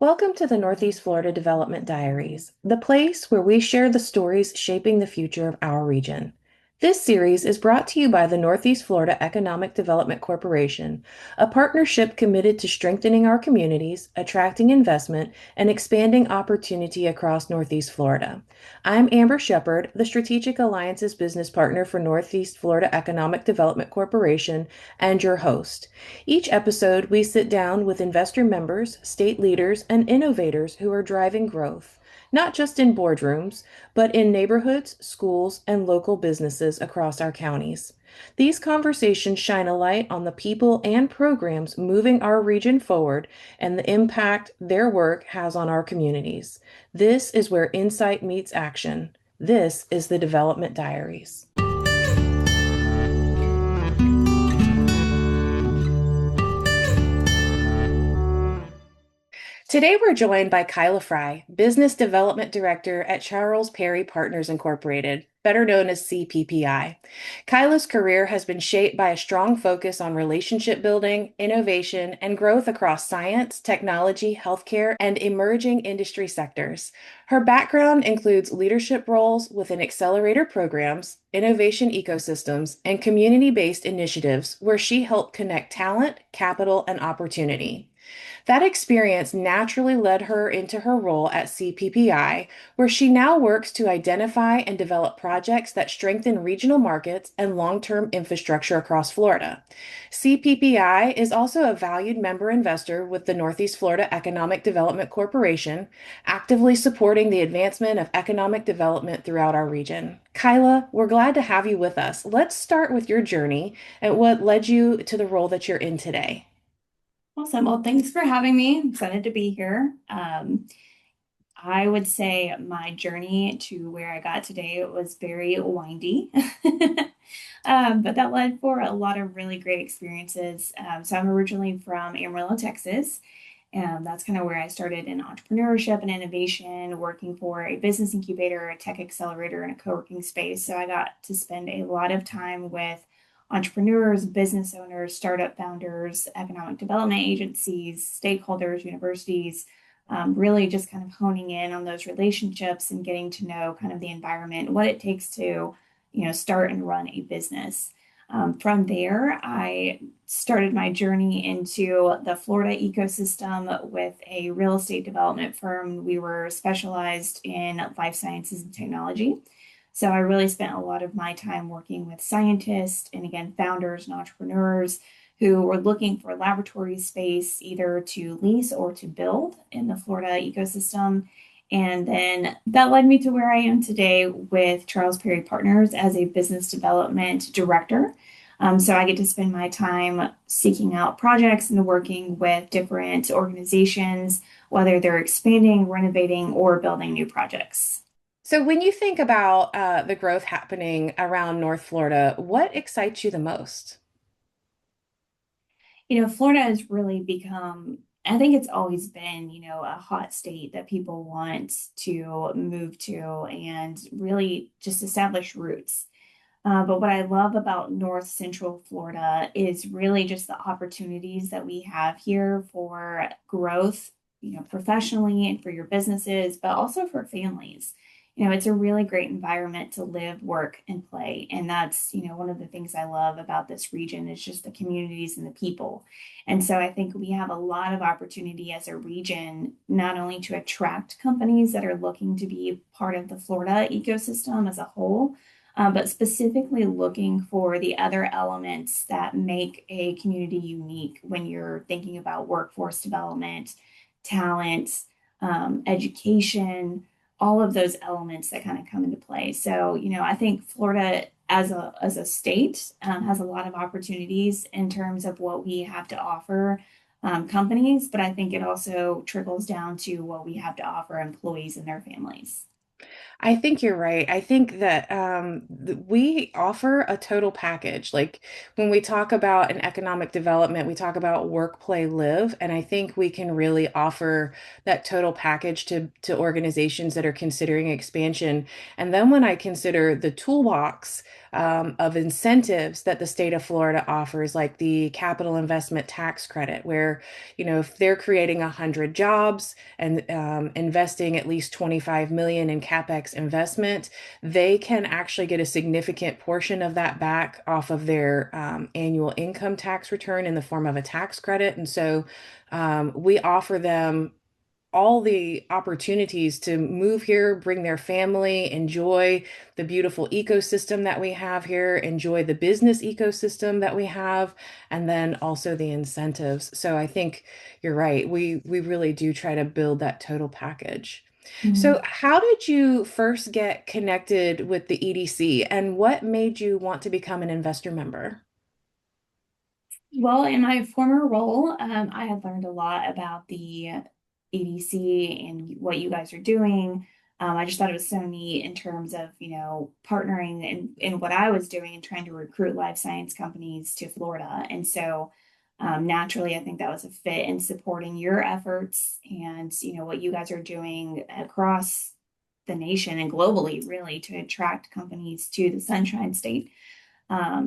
Welcome to the Northeast Florida Development Diaries, the place where we share the stories shaping the future of our region. This series is brought to you by the Northeast Florida Economic Development Corporation, a partnership committed to strengthening our communities, attracting investment, and expanding opportunity across Northeast Florida. I'm Amber Shepard, the Strategic Alliances Business Partner for Northeast Florida Economic Development Corporation, and your host. Each episode, we sit down with investor members, state leaders, and innovators who are driving growth, not just in boardrooms, but in neighborhoods, schools, and local businesses across our counties. These conversations shine a light on the people and programs moving our region forward and the impact their work has on our communities. This is where insight meets action. This is the Development Diaries. Today, we're joined by Kyla Frye, Business Development Director at Charles Perry Partners Incorporated, better known as CPPI. Kyla's career has been shaped by a strong focus on relationship building, innovation, and growth across science, technology, healthcare, and emerging industry sectors. Her background includes leadership roles within accelerator programs, innovation ecosystems, and community-based initiatives where she helped connect talent, capital, and opportunity. That experience naturally led her into her role at CPPI, where she now works to identify and develop projects that strengthen regional markets and long-term infrastructure across Florida. CPPI is also a valued member investor with the Northeast Florida Economic Development Corporation, actively supporting the advancement of economic development throughout our region. Kyla, we're glad to have you with us. Let's start with your journey and what led you to the role that you're in today. Awesome. Well, thanks for having me. I'm excited to be here. I would say my journey to where I got today was very windy, but that led for a lot of really great experiences. So I'm originally from Amarillo, Texas, and that's kind of where I started in entrepreneurship and innovation, working for a business incubator, a tech accelerator, and a co-working space. So I got to spend a lot of time with entrepreneurs, business owners, startup founders, economic development agencies, stakeholders, universities, really just kind of honing in on those relationships and getting to know kind of the environment, what it takes to, start and run a business. From there, I started my journey into the Florida ecosystem with a real estate development firm. We were specialized in life sciences and technology. So I really spent a lot of my time working with scientists and again, founders and entrepreneurs who were looking for laboratory space either to lease or to build in the Florida ecosystem. And then that led me to where I am today with Charles Perry Partners as a business development director. So I get to spend my time seeking out projects and working with different organizations, whether they're expanding, renovating, or building new projects. So, when you think about the growth happening around North Florida, what excites you the most? Florida has really become, I think it's always been, a hot state that people want to move to and really just establish roots. But what I love about North Central Florida is really just the opportunities that we have here for growth, professionally and for your businesses, but also for families. It's a really great environment to live, work, and play. And that's, one of the things I love about this region is just the communities and the people. And so I think we have a lot of opportunity as a region, not only to attract companies that are looking to be part of the Florida ecosystem as a whole, but specifically looking for the other elements that make a community unique when you're thinking about workforce development, talent, education, all of those elements that kind of come into play. So, I think Florida as a state has a lot of opportunities in terms of what we have to offer companies, but I think it also trickles down to what we have to offer employees and their families. I think you're right. I think that we offer a total package. Like when we talk about an economic development, we talk about work, play, live, and I think we can really offer that total package to organizations that are considering expansion. And then when I consider the toolbox of incentives that the state of Florida offers, like the capital investment tax credit, where, if they're creating 100 jobs and investing at least 25 million in CapEx investment, they can actually get a significant portion of that back off of their annual income tax return in the form of a tax credit. And so we offer them all the opportunities to move here, bring their family, enjoy the beautiful ecosystem that we have here, enjoy the business ecosystem that we have, and then also the incentives. So I think you're right. We really do try to build that total package. So Mhm. how did you first get connected with the EDC, and what made you want to become an investor member? Well, in my former role, I had learned a lot about the EDC and what you guys are doing. I just thought it was so neat in terms of, partnering in what I was doing and trying to recruit life science companies to Florida. And so naturally, I think that was a fit in supporting your efforts and, what you guys are doing across the nation and globally, really, to attract companies to the Sunshine State.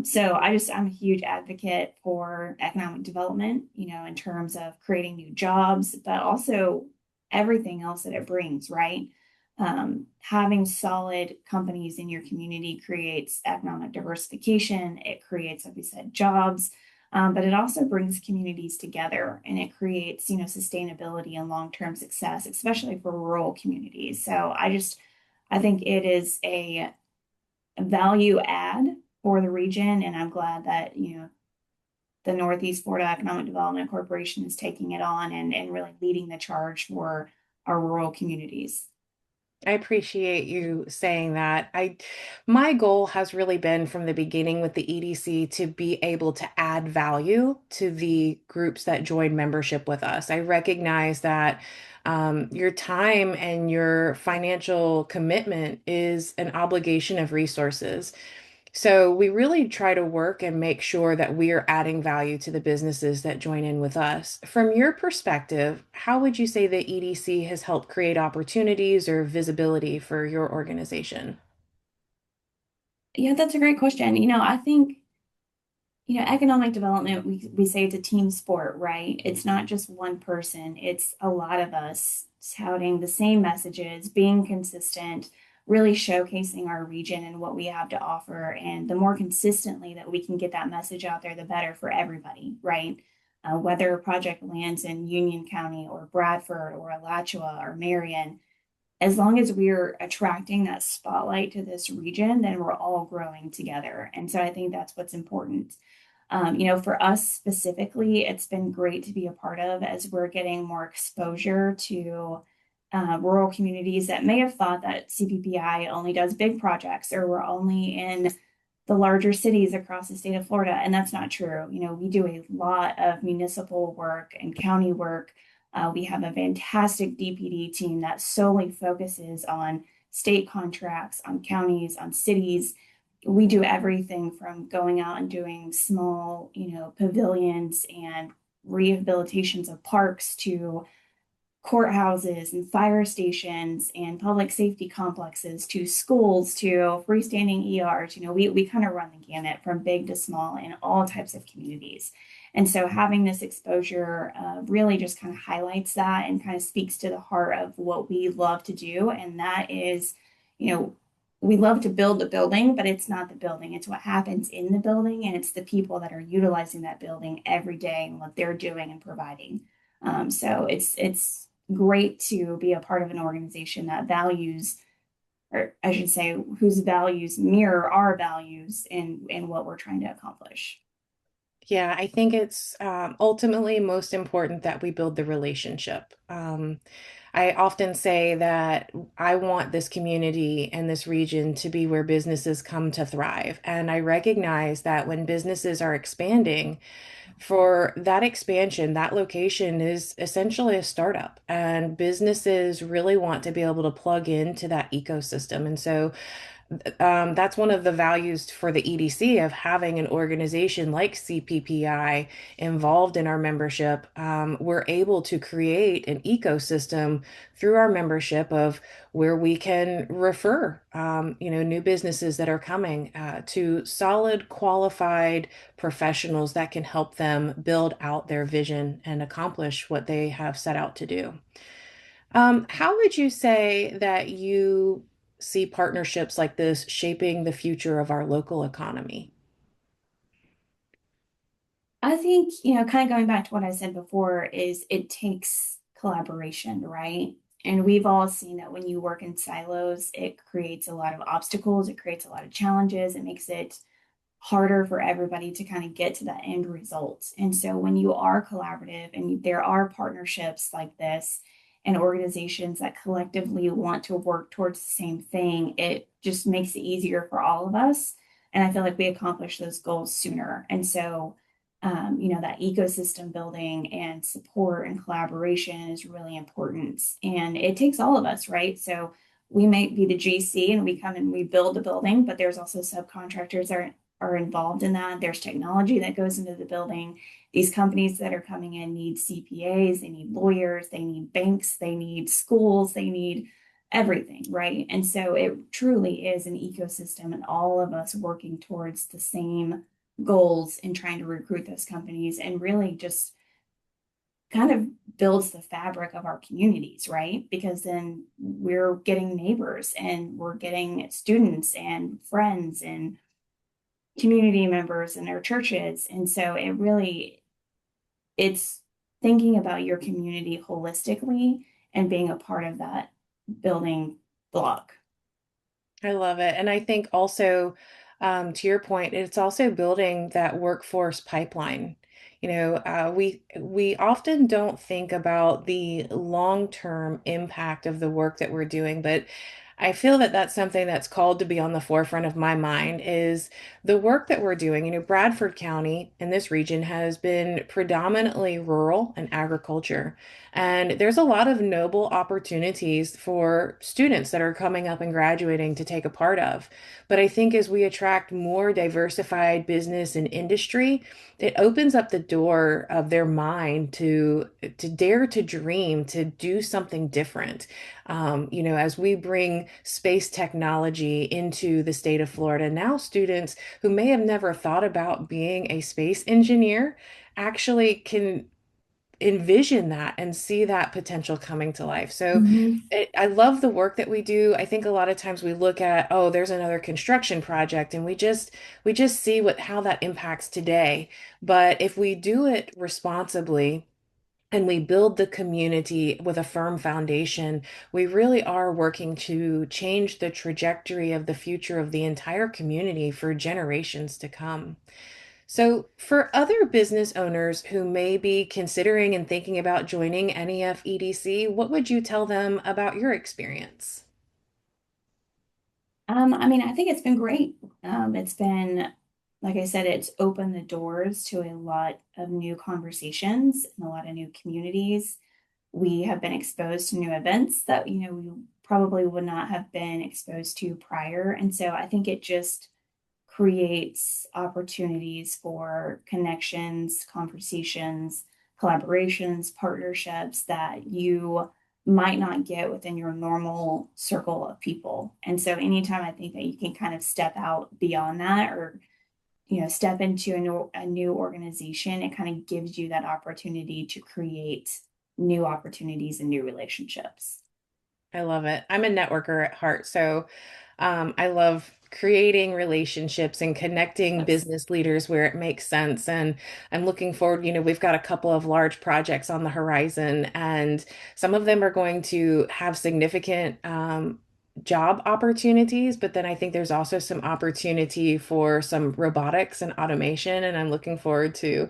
So I'm a huge advocate for economic development, in terms of creating new jobs, but also everything else that it brings, right? Having solid companies in your community creates economic diversification. It creates, like we said, jobs, but it also brings communities together and it creates, sustainability and long-term success, especially for rural communities. So I think it is a value add for the region. And I'm glad that, the Northeast Florida Economic Development Corporation is taking it on and really leading the charge for our rural communities. I appreciate you saying that. My goal has really been from the beginning with the EDC to be able to add value to the groups that join membership with us. I recognize that your time and your financial commitment is an obligation of resources. So we really try to work and make sure that we are adding value to the businesses that join in with us. From your perspective, how would you say the EDC has helped create opportunities or visibility for your organization? Yeah, that's a great question. I think, economic development, we say it's a team sport, right? It's not just one person, it's a lot of us touting the same messages, being consistent, really showcasing our region and what we have to offer. And the more consistently that we can get that message out there, the better for everybody, right? Whether a project lands in Union County or Bradford or Alachua or Marion, as long as we're attracting that spotlight to this region, then we're all growing together. And so I think that's what's important. For us specifically, it's been great to be a part of as we're getting more exposure to rural communities that may have thought that CPPI only does big projects or we're only in the larger cities across the state of Florida. And that's not true. We do a lot of municipal work and county work. We have a fantastic DPD team that solely focuses on state contracts, on counties, on cities. We do everything from going out and doing small, pavilions and rehabilitations of parks to courthouses and fire stations and public safety complexes to schools to freestanding ERs. We kind of run the gamut from big to small in all types of communities. And so having this exposure really just kind of highlights that and kind of speaks to the heart of what we love to do. And that is, you know, we love to build the building, but it's not the building. It's what happens in the building, and it's the people that are utilizing that building every day and what they're doing and providing. So it's great to be a part of an organization that values, or I should say, whose values mirror our values in what we're trying to accomplish. Yeah, I think it's ultimately most important that we build the relationship. I often say that I want this community and this region to be where businesses come to thrive. And I recognize that when businesses are expanding, for that expansion, that location is essentially a startup, and businesses really want to be able to plug into that ecosystem. And so That's one of the values for the EDC of having an organization like CPPI involved in our membership. We're able to create an ecosystem through our membership of where we can refer, new businesses that are coming to solid, qualified professionals that can help them build out their vision and accomplish what they have set out to do. How would you say that you see partnerships like this shaping the future of our local economy? I think, kind of going back to what I said before, is it takes collaboration, right? And we've all seen that when you work in silos, it creates a lot of obstacles, it creates a lot of challenges, it makes it harder for everybody to kind of get to that end result. And so when you are collaborative and there are partnerships like this and organizations that collectively want to work towards the same thing, it just makes it easier for all of us. And I feel like we accomplish those goals sooner. And so, that ecosystem building and support and collaboration is really important. And it takes all of us, right? So we might be the GC and we come and we build the building, but there's also subcontractors that are involved in that. There's technology that goes into the building. These companies that are coming in need CPAs, they need lawyers, they need banks, they need schools, they need everything, right? And so it truly is an ecosystem and all of us working towards the same goals in trying to recruit those companies and really just kind of builds the fabric of our communities, right? Because then we're getting neighbors and we're getting students and friends and community members in our churches. And so it's thinking about your community holistically and being a part of that building block. I love it. And I think also, to your point, it's also building that workforce pipeline. We often don't think about the long-term impact of the work that we're doing, but I feel that that's something that's called to be on the forefront of my mind is the work that we're doing. Bradford County in this region has been predominantly rural and agriculture. And there's a lot of noble opportunities for students that are coming up and graduating to take a part of. But I think as we attract more diversified business and industry, it opens up the door of their mind to dare to dream, to do something different. As we bring space technology into the state of Florida, now students who may have never thought about being a space engineer actually can envision that and see that potential coming to life. So Mhm. I love the work that we do. I think a lot of times we look at, oh, there's another construction project, and we just see how that impacts today. But if we do it responsibly, and we build the community with a firm foundation, we really are working to change the trajectory of the future of the entire community for generations to come. So, for other business owners who may be considering and thinking about joining NEF what would you tell them about your experience? I mean, I think it's been great. It's been, like I said, it's opened the doors to a lot of new conversations and a lot of new communities. We have been exposed to new events that, we probably would not have been exposed to prior. And so I think it just creates opportunities for connections, conversations, collaborations, partnerships that you might not get within your normal circle of people. And so anytime I think that you can kind of step out beyond that or step into a new organization, it kind of gives you that opportunity to create new opportunities and new relationships. I love it. I'm a networker at heart, so I love creating relationships and connecting Yes. business leaders where it makes sense. And I'm looking forward, we've got a couple of large projects on the horizon, and some of them are going to have significant job opportunities, but then I think there's also some opportunity for some robotics and automation. And I'm looking forward to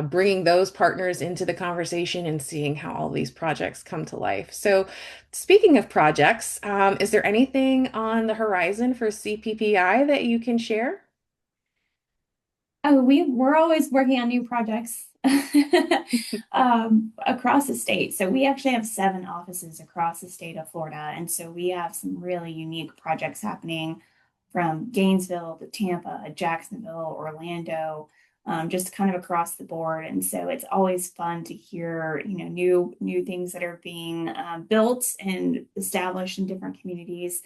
bringing those partners into the conversation and seeing how all these projects come to life. So, speaking of projects, is there anything on the horizon for CPPI that you can share? Oh, we're always working on new projects across the state. So we actually have 7 offices across the state of Florida, and so we have some really unique projects happening from Gainesville to Tampa, Jacksonville, Orlando, just kind of across the board. And so it's always fun to hear, new things that are being built and established in different communities.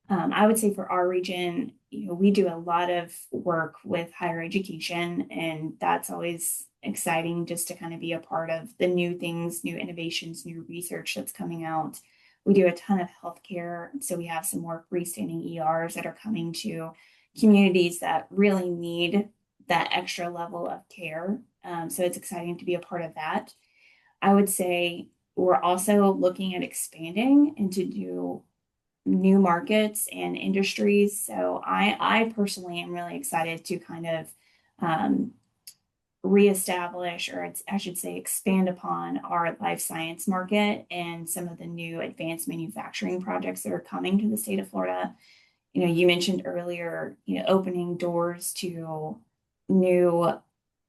I would say for our region, we do a lot of work with higher education, and that's always exciting just to kind of be a part of the new things, new innovations, new research that's coming out. We do a ton of healthcare, so we have some more freestanding ERs that are coming to communities that really need that extra level of care. So it's exciting to be a part of that. I would say we're also looking at expanding into new markets and industries. So I personally am really excited to kind of um, reestablish, or I should say, expand upon our life science market and some of the new advanced manufacturing projects that are coming to the state of Florida. You mentioned earlier, opening doors to new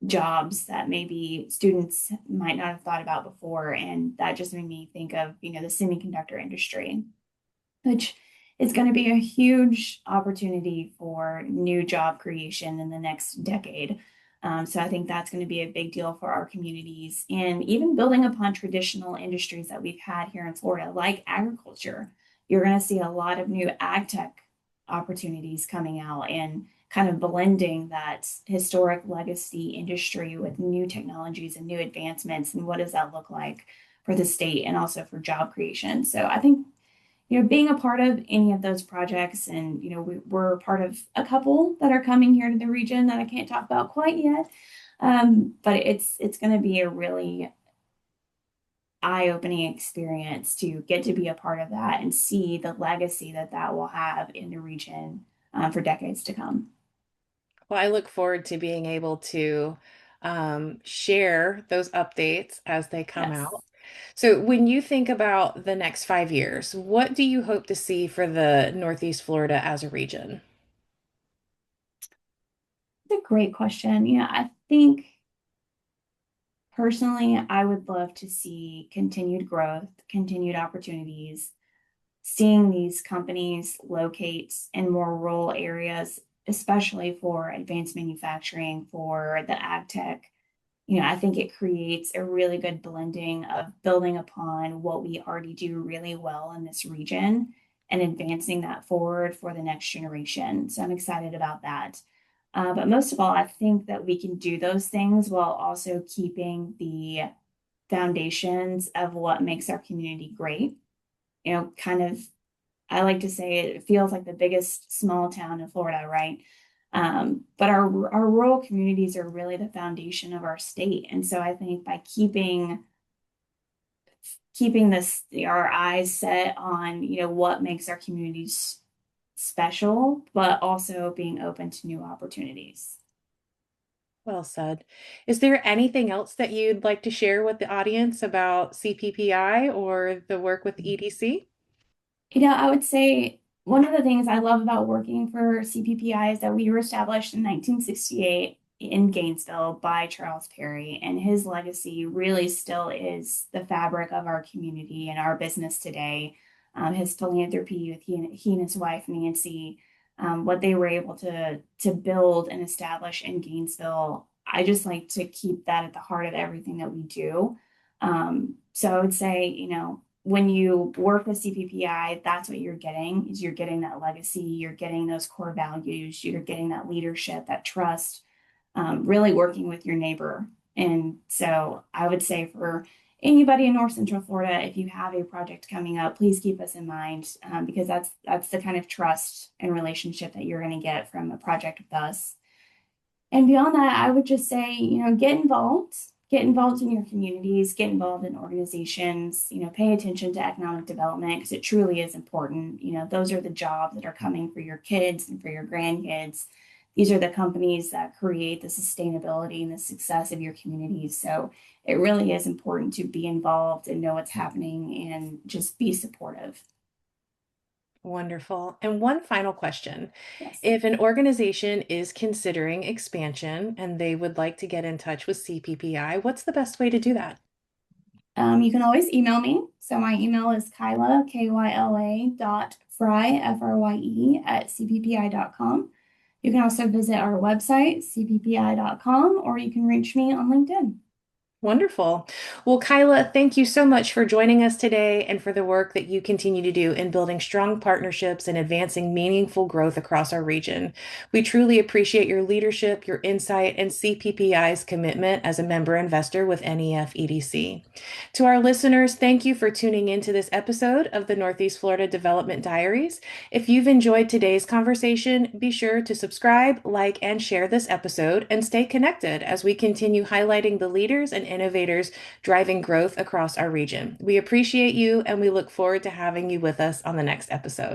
jobs that maybe students might not have thought about before. And that just made me think of, the semiconductor industry, which is going to be a huge opportunity for new job creation in the next decade. So I think that's going to be a big deal for our communities, and even building upon traditional industries that we've had here in Florida, like agriculture. You're going to see a lot of new ag tech opportunities coming out and kind of blending that historic legacy industry with new technologies and new advancements. And what does that look like for the state and also for job creation? So I think being a part of any of those projects, and we're part of a couple that are coming here to the region that I can't talk about quite yet, but it's going to be a really eye-opening experience to get to be a part of that and see the legacy that that will have in the region for decades to come. Well, I look forward to being able to share those updates as they come Yes, out. So, when you think about the next 5 years, what do you hope to see for the Northeast Florida as a region? it's a great question. I think personally, I would love to see continued growth, continued opportunities, seeing these companies locate in more rural areas, especially for advanced manufacturing, for the ag tech. I think it creates a really good blending of building upon what we already do really well in this region and advancing that forward for the next generation. So I'm excited about that. But most of all, I think that we can do those things while also keeping the foundations of what makes our community great. Kind of, I like to say it feels like the biggest small town in Florida, right? But our rural communities are really the foundation of our state. And so I think by keeping this our eyes set on, what makes our communities special, but also being open to new opportunities. Well said. Is there anything else that you'd like to share with the audience about CPPI or the work with EDC? I would say one of the things I love about working for CPPI is that we were established in 1968 in Gainesville by Charles Perry, and his legacy really still is the fabric of our community and our business today. His philanthropy with he and his wife Nancy, what they were able to build and establish in Gainesville. I just like to keep that at the heart of everything that we do. So I would say, when you work with CPPI, that's what you're getting is you're getting that legacy, you're getting those core values, you're getting that leadership, that trust, really working with your neighbor. And so I would say for anybody in North Central Florida, if you have a project coming up, please keep us in mind because that's the kind of trust and relationship that you're going to get from a project with us. And beyond that, I would just say, get involved in your communities, get involved in organizations, pay attention to economic development because it truly is important. Those are the jobs that are coming for your kids and for your grandkids. These are the companies that create the sustainability and the success of your communities. So it really is important to be involved and know what's happening and just be supportive. Wonderful. And one final question. Yes. If an organization is considering expansion and they would like to get in touch with CPPI, what's the best way to do that? You can always email me. So my email is Kyla, Kyla, Frye, Frye, at cppi.com. You can also visit our website, cppi.com, or you can reach me on LinkedIn. Wonderful. Well, Kyla, thank you so much for joining us today and for the work that you continue to do in building strong partnerships and advancing meaningful growth across our region. We truly appreciate your leadership, your insight, and CPPI's commitment as a member investor with NEF EDC. To our listeners, thank you for tuning into this episode of the Northeast Florida Development Diaries. If you've enjoyed today's conversation, be sure to subscribe, like, and share this episode and stay connected as we continue highlighting the leaders and innovators driving growth across our region. We appreciate you and we look forward to having you with us on the next episode.